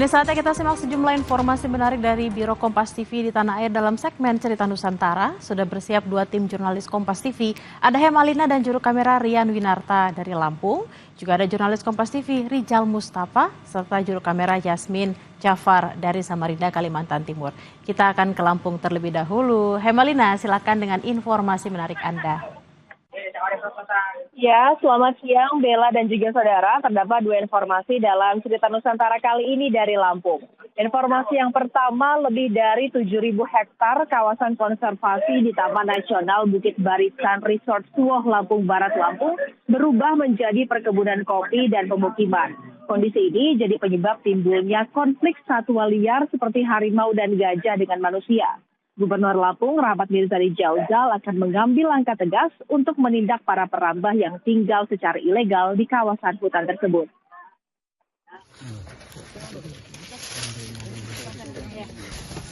Kini saatnya kita simak sejumlah informasi menarik dari Biro Kompas TV di Tanah Air dalam segmen Cerita Nusantara. Sudah bersiap dua tim jurnalis Kompas TV, ada Hemalina dan juru kamera Rian Winarta dari Lampung. Juga ada jurnalis Kompas TV Rijal Mustafa serta juru kamera Yasmin Jafar dari Samarinda, Kalimantan Timur. Kita akan ke Lampung terlebih dahulu. Hemalina, silakan dengan informasi menarik Anda. Ya, selamat siang Bella dan juga saudara. Terdapat dua informasi dalam Cerita Nusantara kali ini dari Lampung. Informasi yang pertama, lebih dari 7.000 hektar kawasan konservasi di Taman Nasional Bukit Barisan Resort Suwoh, Lampung Barat, Lampung berubah menjadi perkebunan kopi dan pemukiman. Kondisi ini jadi penyebab timbulnya konflik satwa liar seperti harimau dan gajah dengan manusia. Gubernur Lampung Rahmat Mirzani Jauzal akan mengambil langkah tegas untuk menindak para perambah yang tinggal secara ilegal di kawasan hutan tersebut.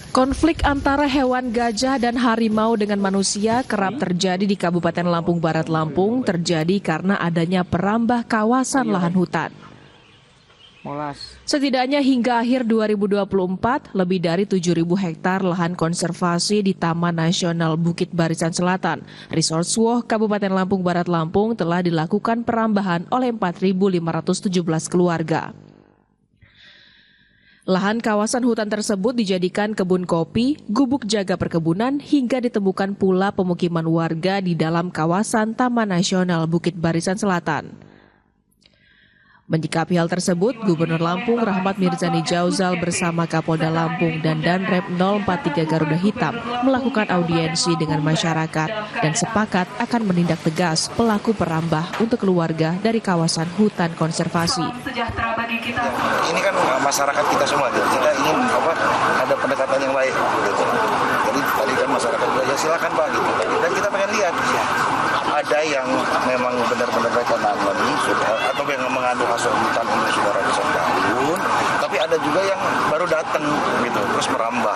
Konflik antara hewan gajah dan harimau dengan manusia kerap terjadi di Kabupaten Lampung Barat, Lampung, terjadi karena adanya perambah kawasan lahan hutan. Setidaknya hingga akhir 2024, lebih dari 7.000 hektar lahan konservasi di Taman Nasional Bukit Barisan Selatan, Resort Suwoh, Kabupaten Lampung Barat, Lampung telah dilakukan perambahan oleh 4.517 keluarga. Lahan kawasan hutan tersebut dijadikan kebun kopi, gubuk jaga perkebunan, hingga ditemukan pula pemukiman warga di dalam kawasan Taman Nasional Bukit Barisan Selatan. Menyikapi hal tersebut, Gubernur Lampung Rahmat Mirzani Jauzal bersama Kapolda Lampung dan Danrem 043 Garuda Hitam melakukan audiensi dengan masyarakat dan sepakat akan menindak tegas pelaku perambah untuk keluarga dari kawasan hutan konservasi. Ini kan masyarakat kita semua, kita ingin ada pendekatan yang baik. Gitu. Jadi tadi kan masyarakat bilang ya silakan Pak, gitu. Dan kita pengen lihat ada yang memang benar-benar mereka nanam atau yang mengandung hasil hutan ini sudah ratusan tahun, tapi ada juga yang baru datang gitu terus merambah.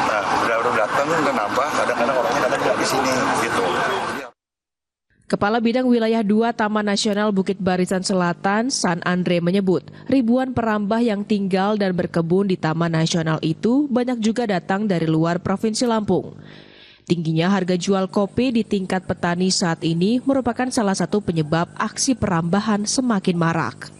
Nah, baru datang dan nambah, kadang-kadang orangnya kadang nggak di sini gitu. Kepala Bidang Wilayah 2 Taman Nasional Bukit Barisan Selatan, San Andre menyebut, ribuan perambah yang tinggal dan berkebun di Taman Nasional itu banyak juga datang dari luar Provinsi Lampung. Tingginya harga jual kopi di tingkat petani saat ini merupakan salah satu penyebab aksi perambahan semakin marak.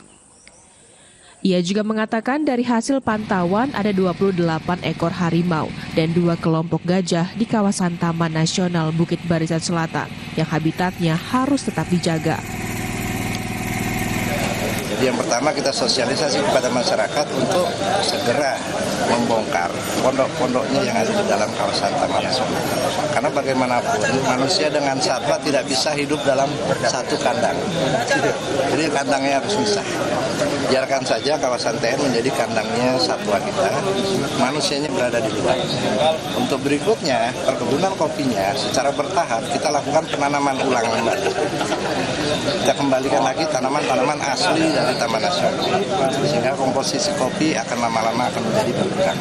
Ia juga mengatakan dari hasil pantauan ada 28 ekor harimau dan 2 kelompok gajah di kawasan Taman Nasional Bukit Barisan Selatan yang habitatnya harus tetap dijaga. Jadi yang pertama kita sosialisasi kepada masyarakat untuk segera membongkar pondok-pondoknya yang ada di dalam kawasan Taman Nasional. Karena bagaimanapun manusia dengan satwa tidak bisa hidup dalam satu kandang. Jadi kandangnya harus bisa. Biarkan saja kawasan TN menjadi kandangnya satwa kita, manusianya berada di luar. Untuk berikutnya, perkebunan kopinya secara bertahap kita lakukan penanaman ulang kembali. Kita kembalikan lagi tanaman-tanaman asli dari Taman Nasional, sehingga komposisi kopi akan lama-lama akan menjadi berkurang.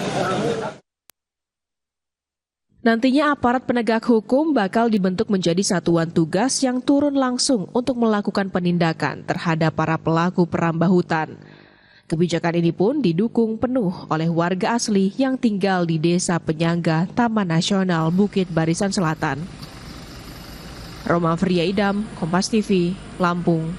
Nantinya aparat penegak hukum bakal dibentuk menjadi satuan tugas yang turun langsung untuk melakukan penindakan terhadap para pelaku perambah hutan. Kebijakan ini pun didukung penuh oleh warga asli yang tinggal di desa penyangga Taman Nasional Bukit Barisan Selatan. Roma Friya Idam, Kompas TV, Lampung.